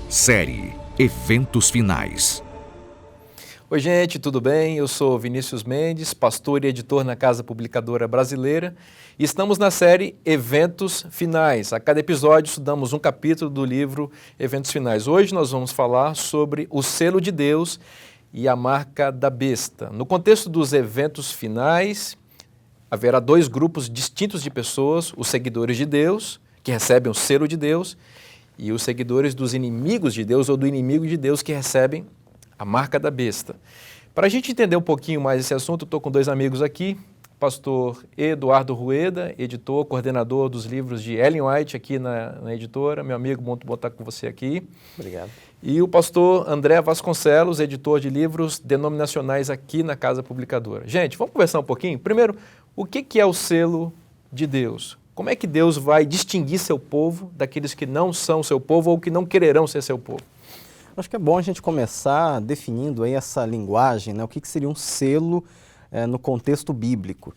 Série Eventos Finais. Oi gente, tudo bem? Eu sou Vinícius Mendes, pastor e editor na Casa Publicadora Brasileira e estamos na série Eventos Finais. A cada episódio estudamos um capítulo do livro Eventos Finais. Hoje nós vamos falar sobre o selo de Deus e a marca da besta. No contexto dos eventos finais, haverá dois grupos distintos de pessoas, os seguidores de Deus, que recebem o selo de Deus, e os seguidores dos inimigos de Deus ou do inimigo de Deus que recebem a marca da besta. Para a gente entender um pouquinho mais esse assunto, eu estou com dois amigos aqui, pastor Eduardo Rueda, editor, coordenador dos livros de Ellen White aqui na editora, meu amigo, muito bom estar com você aqui. Obrigado. E o pastor André Vasconcelos, editor de livros denominacionais aqui na Casa Publicadora. Gente, vamos conversar um pouquinho? Primeiro, o que é o selo de Deus? Como é que Deus vai distinguir seu povo daqueles que não são seu povo ou que não quererão ser seu povo? Acho que é bom a gente começar definindo aí essa linguagem, né? O que seria um selo no contexto bíblico.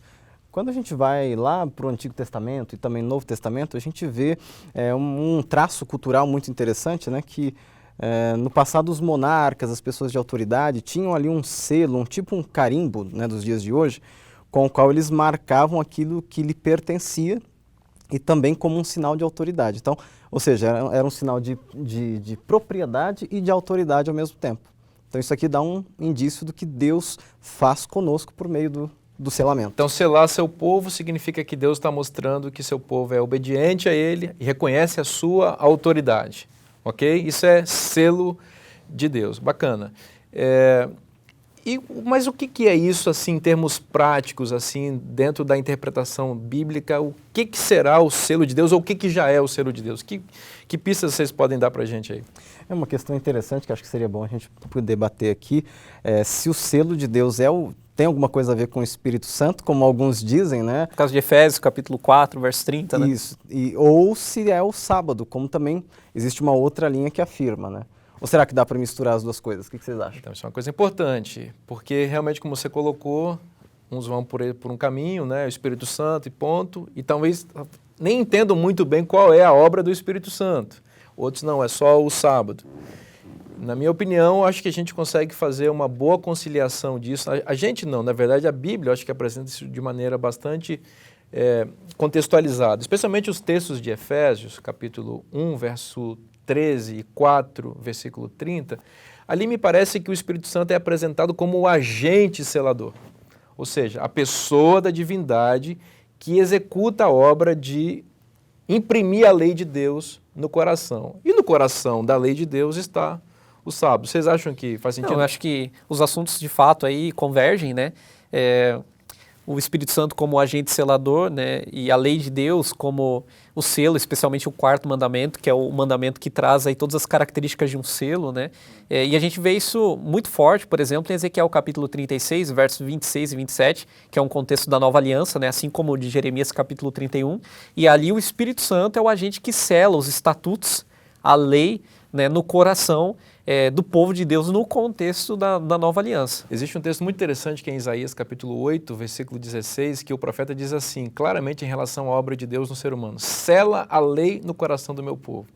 Quando a gente vai lá para o Antigo Testamento e também no Novo Testamento, a gente vê um traço cultural muito interessante, né? Que no passado os monarcas, as pessoas de autoridade, tinham ali um selo, um carimbo, né, dos dias de hoje, com o qual eles marcavam aquilo que lhe pertencia e também como um sinal de autoridade. Então, ou seja, era um sinal de propriedade e de autoridade ao mesmo tempo. Então isso aqui dá um indício do que Deus faz conosco por meio do selamento. Então selar seu povo significa que Deus está mostrando que seu povo é obediente a Ele e reconhece a sua autoridade, ok? Isso é selo de Deus, bacana. Mas o que é isso, assim, em termos práticos, assim, dentro da interpretação bíblica? O que será o selo de Deus ou o que já é o selo de Deus? Que pistas vocês podem dar para a gente aí? É uma questão interessante que acho que seria bom a gente debater aqui. Se o selo de Deus tem alguma coisa a ver com o Espírito Santo, como alguns dizem, né? No caso de Efésios, capítulo 4, verso 30, né? Isso, ou se é o sábado, como também existe uma outra linha que afirma, né? Ou será que dá para misturar as duas coisas? O que vocês acham? Então, isso é uma coisa importante, porque realmente, como você colocou, uns vão por um caminho, né, o Espírito Santo e ponto, e talvez nem entendam muito bem qual é a obra do Espírito Santo. Outros não, é só o sábado. Na minha opinião, acho que a gente consegue fazer uma boa conciliação disso. A gente não, na verdade, a Bíblia acho que apresenta isso de maneira bastante contextualizada, especialmente os textos de Efésios, capítulo 1, verso 13 e 4, versículo 30, ali me parece que o Espírito Santo é apresentado como o agente selador, ou seja, a pessoa da divindade que executa a obra de imprimir a lei de Deus no coração. E no coração da lei de Deus está o sábado. Vocês acham que faz sentido? Não, eu acho que os assuntos de fato aí convergem, né? O Espírito Santo como agente selador, né, e a lei de Deus como o selo, especialmente o quarto mandamento, que é o mandamento que traz aí todas as características de um selo, né, e a gente vê isso muito forte, por exemplo, em Ezequiel capítulo 36, versos 26 e 27, que é um contexto da nova aliança, né, assim como o de Jeremias capítulo 31, e ali o Espírito Santo é o agente que sela os estatutos, a lei, né, no coração do povo de Deus no contexto da nova aliança. Existe um texto muito interessante que é em Isaías capítulo 8, versículo 16, que o profeta diz assim, claramente em relação à obra de Deus no ser humano, sela a lei no coração do meu povo.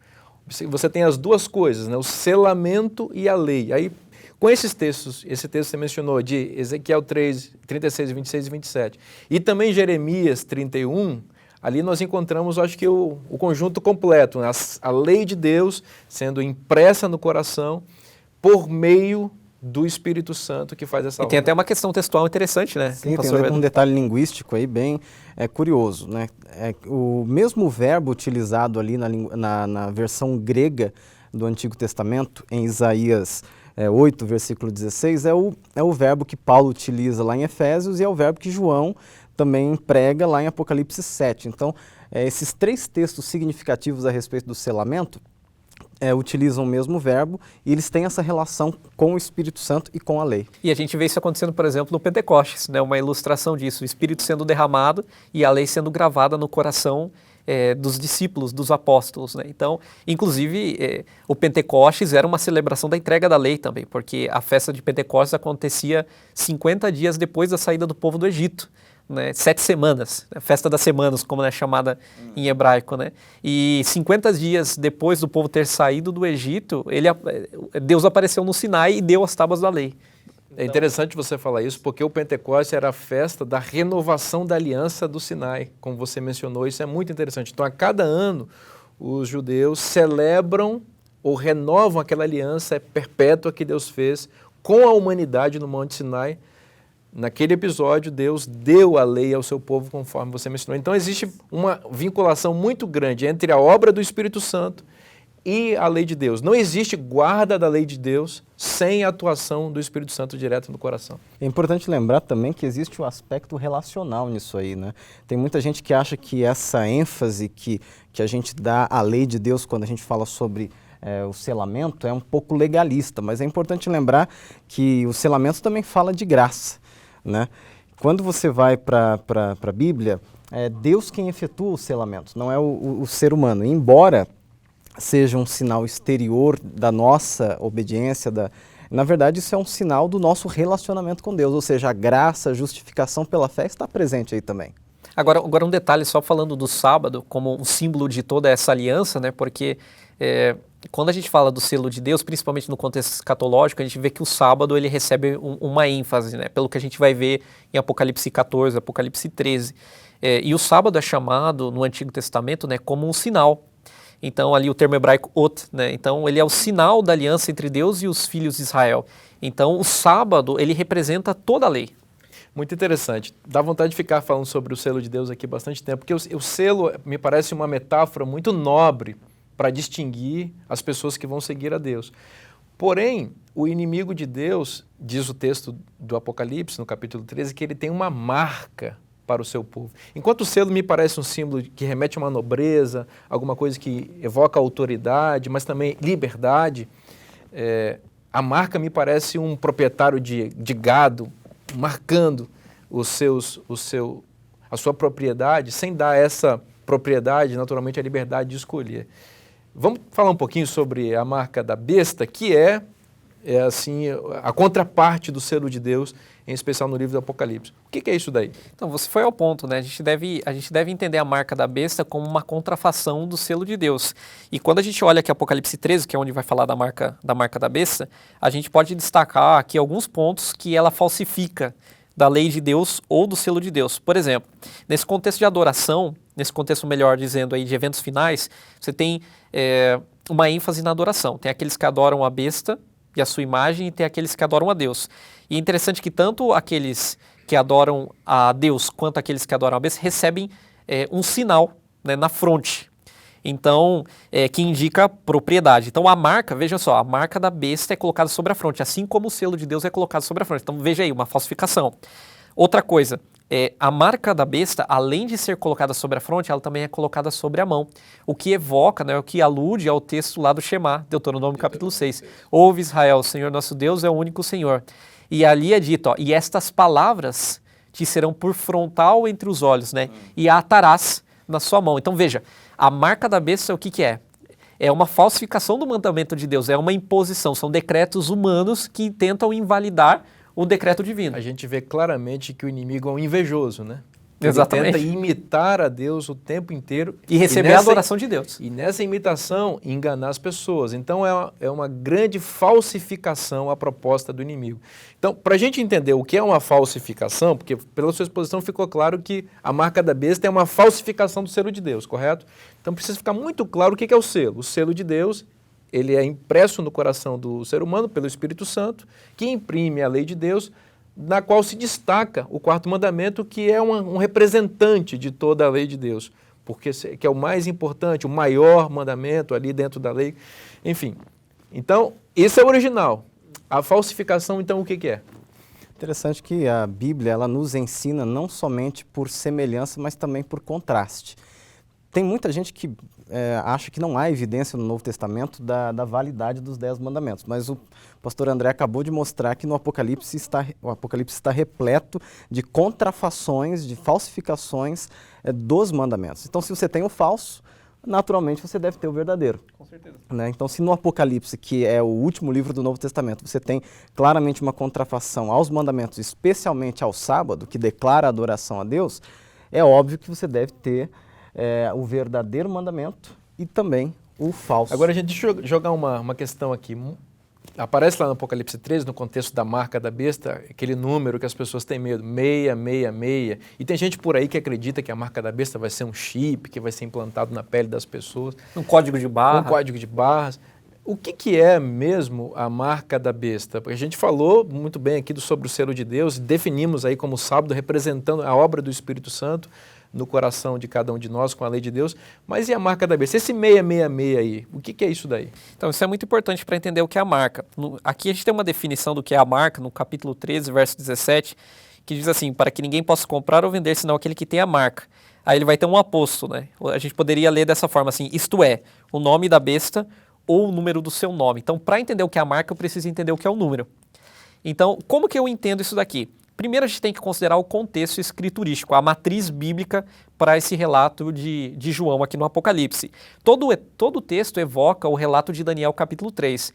Você tem as duas coisas, né, o selamento e a lei. Aí, com esses textos, esse texto que você mencionou, de Ezequiel 3, 36, 26 e 27, e também Jeremias 31, ali nós encontramos, acho que o conjunto completo, né? A lei de Deus sendo impressa no coração por meio do Espírito Santo que faz essa obra. E tem até uma questão textual interessante, né? Sim, tem um detalhe linguístico aí bem curioso, né? O mesmo verbo utilizado ali na versão grega do Antigo Testamento, em Isaías 8, versículo 16, é o verbo que Paulo utiliza lá em Efésios e é o verbo que João também prega lá em Apocalipse 7. Então, esses três textos significativos a respeito do selamento utilizam o mesmo verbo e eles têm essa relação com o Espírito Santo e com a lei. E a gente vê isso acontecendo, por exemplo, no Pentecostes, né? Uma ilustração disso, o Espírito sendo derramado e a lei sendo gravada no coração dos discípulos, dos apóstolos, né? Então, inclusive, o Pentecostes era uma celebração da entrega da lei também, porque a festa de Pentecostes acontecia 50 dias depois da saída do povo do Egito. né, 7 semanas, a festa das semanas, como é chamada em hebraico, né? E 50 dias depois do povo ter saído do Egito, Deus apareceu no Sinai e deu as tábuas da lei. É interessante você falar isso, porque o Pentecostes era a festa da renovação da aliança do Sinai, como você mencionou, isso é muito interessante. Então, a cada ano, os judeus celebram ou renovam aquela aliança perpétua que Deus fez com a humanidade no Monte Sinai. Naquele episódio, Deus deu a lei ao seu povo, conforme você mencionou. Então, existe uma vinculação muito grande entre a obra do Espírito Santo e a lei de Deus. Não existe guarda da lei de Deus sem a atuação do Espírito Santo direto no coração. É importante lembrar também que existe o aspecto relacional nisso aí, né? Tem muita gente que acha que essa ênfase que a gente dá à lei de Deus quando a gente fala sobre o selamento é um pouco legalista, mas é importante lembrar que o selamento também fala de graça, né? Quando você vai para a Bíblia, é Deus quem efetua o selamento, não é o ser humano. E embora seja um sinal exterior da nossa obediência, na verdade isso é um sinal do nosso relacionamento com Deus, ou seja, a graça, a justificação pela fé está presente aí também. Agora um detalhe, só falando do sábado como um símbolo de toda essa aliança, né? Porque quando a gente fala do selo de Deus, principalmente no contexto escatológico, a gente vê que o sábado ele recebe uma ênfase, né? Pelo que a gente vai ver em Apocalipse 14, Apocalipse 13. E o sábado é chamado no Antigo Testamento, né, como um sinal. Então, ali o termo hebraico ot, né? Então, ele é o sinal da aliança entre Deus e os filhos de Israel. Então, o sábado, ele representa toda a lei. Muito interessante. Dá vontade de ficar falando sobre o selo de Deus aqui bastante tempo, porque o selo me parece uma metáfora muito nobre para distinguir as pessoas que vão seguir a Deus. Porém, o inimigo de Deus, diz o texto do Apocalipse, no capítulo 13, que ele tem uma marca para o seu povo. Enquanto o selo me parece um símbolo que remete a uma nobreza, alguma coisa que evoca autoridade, mas também liberdade, a marca me parece um proprietário de gado marcando a sua propriedade, sem dar essa propriedade, naturalmente, a liberdade de escolher. Vamos falar um pouquinho sobre a marca da besta, que é assim, a contraparte do selo de Deus, em especial no livro do Apocalipse. O que é isso daí? Então, você foi ao ponto, né? A gente deve entender a marca da besta como uma contrafação do selo de Deus. E quando a gente olha aqui Apocalipse 13, que é onde vai falar da marca da besta, a gente pode destacar aqui alguns pontos que ela falsifica da lei de Deus ou do selo de Deus. Por exemplo, nesse contexto de adoração, nesse contexto melhor dizendo aí de eventos finais, você tem uma ênfase na adoração. Tem aqueles que adoram a besta e a sua imagem, e tem aqueles que adoram a Deus. E é interessante que tanto aqueles que adoram a Deus quanto aqueles que adoram a besta recebem um sinal, né, na fronte. Então, que indica propriedade. Então, a marca, veja só, a marca da besta é colocada sobre a fronte, assim como o selo de Deus é colocado sobre a fronte. Então, veja aí, uma falsificação. Outra coisa, a marca da besta, além de ser colocada sobre a fronte, ela também é colocada sobre a mão. O que evoca, né, o que alude ao texto lá do Shema, Deuteronômio capítulo 6. Ouve Israel, o Senhor nosso Deus é o único Senhor. E ali é dito, e estas palavras te serão por frontal entre os olhos, né? E a atarás na sua mão. Então veja, a marca da besta o que é? É uma falsificação do mandamento de Deus, é uma imposição, são decretos humanos que tentam invalidar o decreto divino. A gente vê claramente que o inimigo é um invejoso, né? Exatamente. Ele tenta imitar a Deus o tempo inteiro. E receber a adoração de Deus. E nessa imitação, enganar as pessoas. Então, é uma grande falsificação a proposta do inimigo. Então, para a gente entender o que é uma falsificação, porque pela sua exposição ficou claro que a marca da besta é uma falsificação do selo de Deus, correto? Então, precisa ficar muito claro o que é o selo. O selo de Deus, ele é impresso no coração do ser humano pelo Espírito Santo, que imprime a lei de Deus, na qual se destaca o quarto mandamento, que é um representante de toda a lei de Deus, porque que é o mais importante, o maior mandamento ali dentro da lei, enfim. Então, esse é o original. A falsificação, então, o que é? Interessante que a Bíblia ela nos ensina não somente por semelhança, mas também por contraste. Tem muita gente que acha que não há evidência no Novo Testamento da validade dos 10 mandamentos, mas o pastor André acabou de mostrar que o Apocalipse está repleto de contrafações, de falsificações dos mandamentos. Então, se você tem o falso, naturalmente você deve ter o verdadeiro. Com certeza. Né? Então, se no Apocalipse, que é o último livro do Novo Testamento, você tem claramente uma contrafação aos mandamentos, especialmente ao sábado, que declara a adoração a Deus, é óbvio que você deve ter o verdadeiro mandamento e também o falso. Agora, gente, deixa eu jogar uma questão aqui. Aparece lá no Apocalipse 13, no contexto da marca da besta, aquele número que as pessoas têm medo, 666. E tem gente por aí que acredita que a marca da besta vai ser um chip, que vai ser implantado na pele das pessoas. Um código de barra. Um código de barras. O que é mesmo a marca da besta? Porque a gente falou muito bem aqui sobre o selo de Deus, definimos aí como sábado representando a obra do Espírito Santo no coração de cada um de nós com a lei de Deus, mas e a marca da besta? Esse 666 aí, o que é isso daí? Então, isso é muito importante para entender o que é a marca. Aqui a gente tem uma definição do que é a marca, no capítulo 13, verso 17, que diz assim, para que ninguém possa comprar ou vender, senão aquele que tem a marca. Aí ele vai ter um aposto, né? A gente poderia ler dessa forma assim, isto é, o nome da besta ou o número do seu nome. Então, para entender o que é a marca, eu preciso entender o que é o número. Então, como que eu entendo isso daqui? Primeiro, a gente tem que considerar o contexto escriturístico, a matriz bíblica para esse relato de João aqui no Apocalipse. Todo o texto evoca o relato de Daniel capítulo 3.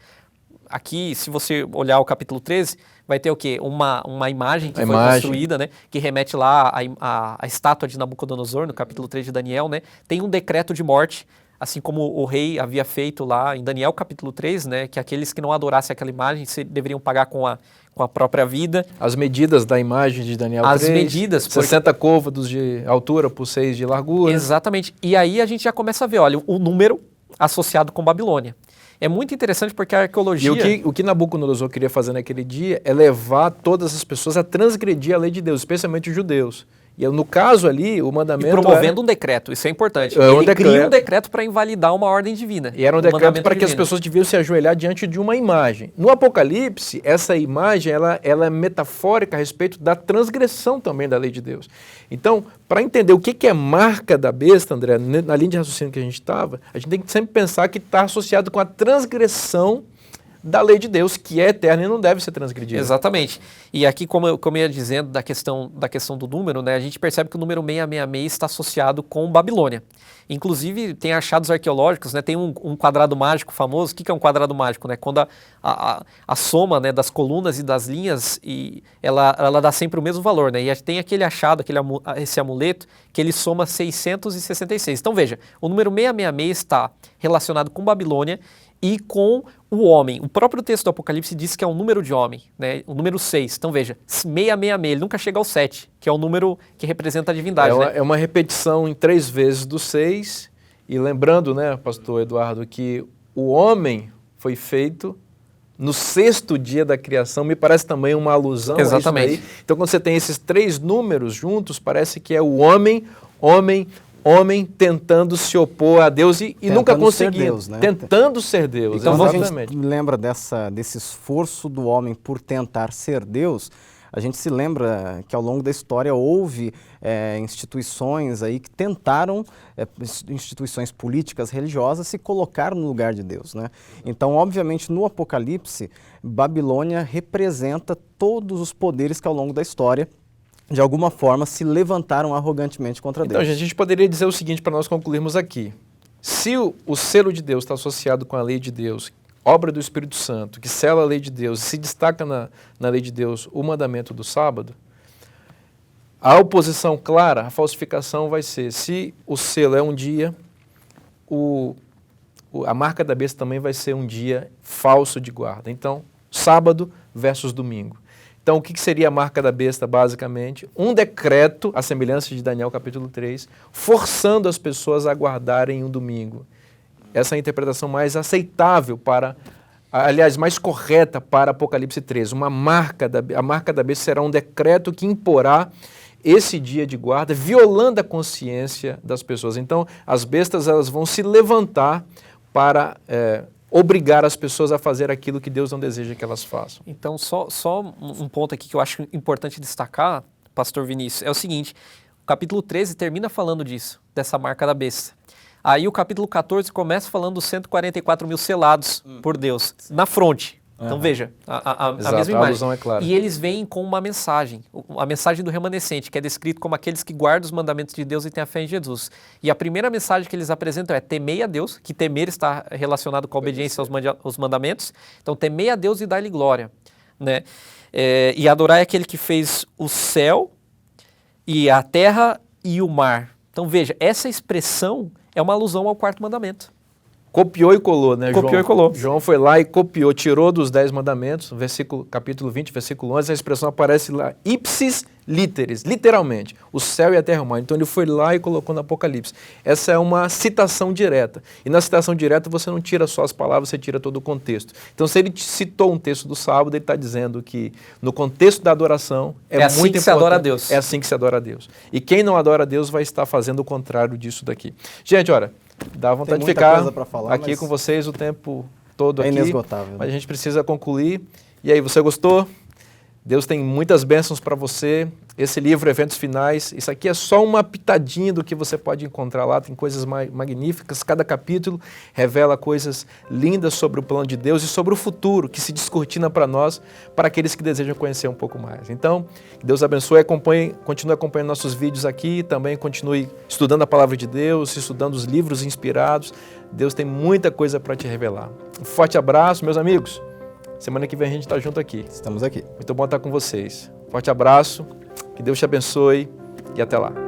Aqui, se você olhar o capítulo 13, vai ter o quê? Uma imagem que foi construída, né? Que remete lá à estátua de Nabucodonosor, no capítulo 3 de Daniel, né? Tem um decreto de morte, assim como o rei havia feito lá em Daniel capítulo 3, né? Que aqueles que não adorassem aquela imagem deveriam pagar com a própria vida. As medidas da imagem de Daniel 3. As medidas. 60 côvados de altura por 6 de largura. Exatamente. E aí a gente já começa a ver, olha, o número associado com Babilônia. É muito interessante porque a arqueologia... E o que Nabucodonosor queria fazer naquele dia é levar todas as pessoas a transgredir a lei de Deus, especialmente os judeus. E no caso ali, o mandamento... E promovendo um decreto, isso é importante. Ele cria um decreto para invalidar uma ordem divina. E era um decreto para que as pessoas deviam se ajoelhar diante de uma imagem. No Apocalipse, essa imagem ela é metafórica a respeito da transgressão também da lei de Deus. Então, para entender o que é marca da besta, André, na linha de raciocínio que a gente estava, a gente tem que sempre pensar que está associado com a transgressão da lei de Deus, que é eterna e não deve ser transgredida. Exatamente. E aqui, como eu ia dizendo da questão do número, né, a gente percebe que o número 666 está associado com Babilônia. Inclusive, tem achados arqueológicos, né, tem um quadrado mágico famoso. O que é um quadrado mágico? Né? Quando a soma, né, das colunas e das linhas, ela dá sempre o mesmo valor. Né? E tem aquele achado, esse amuleto, que ele soma 666. Então, veja, o número 666 está relacionado com Babilônia e com o homem. O próprio texto do Apocalipse diz que é um número de homem, né? O número 6. Então veja, 666, ele nunca chega ao 7, que é o número que representa a divindade. É uma repetição em 3 vezes do 6, e lembrando, né, pastor Eduardo, que o homem foi feito no 6º dia da criação, me parece também uma alusão. Exatamente. A isso daí. Então quando você tem esses 3 números juntos, parece que é o homem tentando se opor a Deus e nunca conseguindo. Deus, né? Tentando ser Deus. Então, quando a gente lembra desse esforço do homem por tentar ser Deus, a gente se lembra que ao longo da história houve instituições aí que tentaram, instituições políticas, religiosas, se colocar no lugar de Deus, né? Então, obviamente, no Apocalipse, Babilônia representa todos os poderes que ao longo da história de alguma forma, se levantaram arrogantemente contra Deus. Então, gente, a gente poderia dizer o seguinte para nós concluirmos aqui. Se o selo de Deus está associado com a lei de Deus, obra do Espírito Santo, que sela a lei de Deus, se destaca na lei de Deus o mandamento do sábado, a oposição clara, a falsificação vai ser, se o selo é um dia, a marca da besta também vai ser um dia falso de guarda. Então, sábado versus domingo. Então, o que seria a marca da besta, basicamente? Um decreto, à semelhança de Daniel capítulo 3, forçando as pessoas a guardarem um domingo. Essa é a interpretação mais aceitável mais correta para Apocalipse 13. A marca da besta será um decreto que imporá esse dia de guarda, violando a consciência das pessoas. Então, as bestas elas vão se levantar para obrigar as pessoas a fazer aquilo que Deus não deseja que elas façam. Então, só um ponto aqui que eu acho importante destacar, pastor Vinícius, é o seguinte, o capítulo 13 termina falando disso, dessa marca da besta. Aí o capítulo 14 começa falando dos 144 mil selados por Deus, na fronte, Então veja, a Exato, mesma a imagem. alusão é clara. E eles vêm com uma mensagem, a mensagem do remanescente, que é descrito como aqueles que guardam os mandamentos de Deus e têm a fé em Jesus. E a primeira mensagem que eles apresentam é temei a Deus, que temer está relacionado com a obediência aos mandamentos. Então temei a Deus e dai-lhe glória, né? E adorar é aquele que fez o céu e a terra e o mar. Então veja, essa expressão é uma alusão ao quarto mandamento. Copiou e colou, né, João? Copiou e colou. João foi lá e copiou, tirou dos 10 mandamentos, capítulo 20, versículo 11, a expressão aparece lá, ipsis literis, literalmente, o céu e a terra e o mar. Então ele foi lá e colocou no Apocalipse. Essa é uma citação direta. E na citação direta você não tira só as palavras, você tira todo o contexto. Então se ele citou um texto do sábado, ele está dizendo que no contexto da adoração é assim muito que importante. se adora a Deus. É assim que se adora a Deus. E quem não adora a Deus vai estar fazendo o contrário disso daqui. Gente, olha, dá vontade de muita ficar coisa pra falar, aqui mas com vocês o tempo todo é aqui. inesgotável, Mas né? a gente precisa concluir. E aí, você gostou? Deus tem muitas bênçãos para você. Esse livro, Eventos Finais, isso aqui é só uma pitadinha do que você pode encontrar lá. Tem coisas magníficas. Cada capítulo revela coisas lindas sobre o plano de Deus e sobre o futuro que se descortina para nós, para aqueles que desejam conhecer um pouco mais. Então, que Deus abençoe, continue acompanhando nossos vídeos aqui, também continue estudando a palavra de Deus, estudando os livros inspirados. Deus tem muita coisa para te revelar. Um forte abraço, meus amigos. Semana que vem a gente está junto aqui. Estamos aqui. Muito bom estar com vocês. Forte abraço, que Deus te abençoe e até lá.